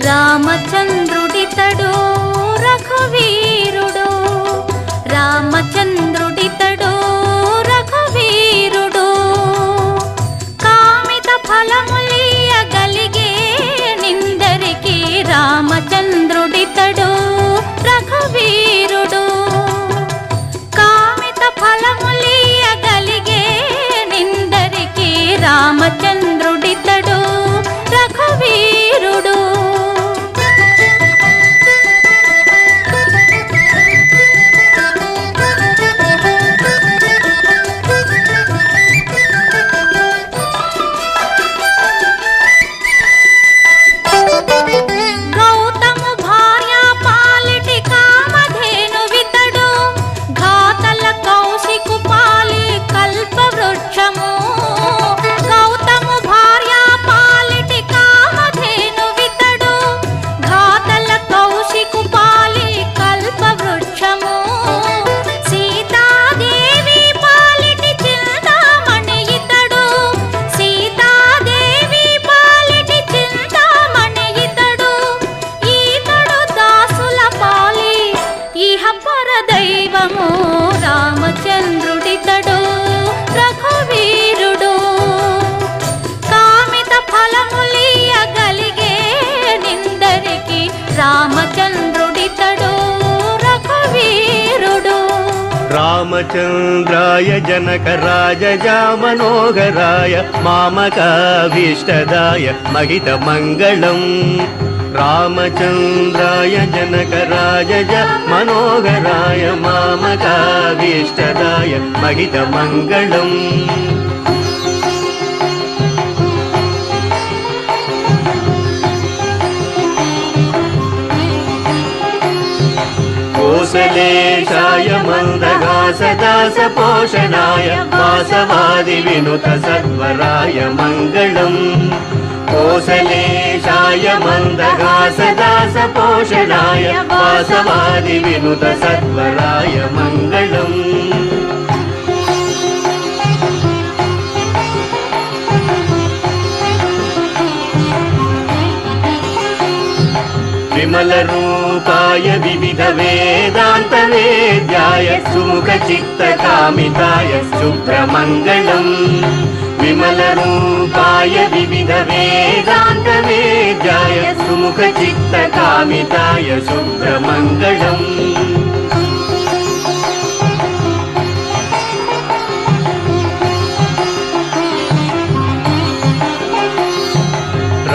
రామచంద్రుడితడు రఘువీరుడు, రామచంద్రుడితడు రఘువీరుడు, కామిత ఫలములియగలిగే నిందరికి రామచంద్రుడితడు రఘువీరుడు, కామిత ఫలములియగలిగే నిందరికి రామచంద్రుడితడు రఘువీరుడు. రామచంద్రుడితడు రఘువీరుడు, కామిత ఫలములియగలిగే నిందరికి రామచంద్రుడితడు రఘువీరుడు. రామచంద్రాయ జనకరాజయ మనోహరాయ మామకాభీష్టదాయ మహిత మంగళం. రామచంద్రాయ జనకరాజయ మనోహరాయ మామకాభీష్టదాయ మహిత మంగళం. కోసలేశాయ మందహాసదాస పోషణాయ వాసవాది వినుత సత్వరాయ మంగళం. కోసలేశాయ మందహాసదాస పోషణాయ వాసవాది వినుత సత్వరాయ మంగళం. విమల రూపాయ వివిధ వేదాంత వేద్యాయ సుముఖ చిత్త కామితాయ శుభ్రమంగళం. విమల రూపాయ వివిధ వేదాంత వేద్యాయ సుముఖ చిత్త కామితాయ శుభ్రమంగళం.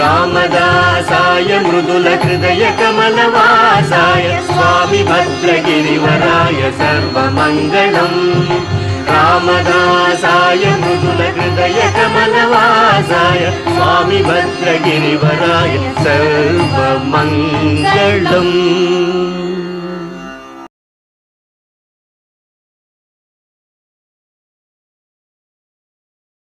రామదాసాయ మృదుల హృదయ కమలవాసాయ స్వామి భద్రగిరివరాయ సర్వమంగళం. రామదాసాయ మృదుల హృదయ కమలవాసాయ స్వామి భద్రగిరివరాయ సర్వమంగళం.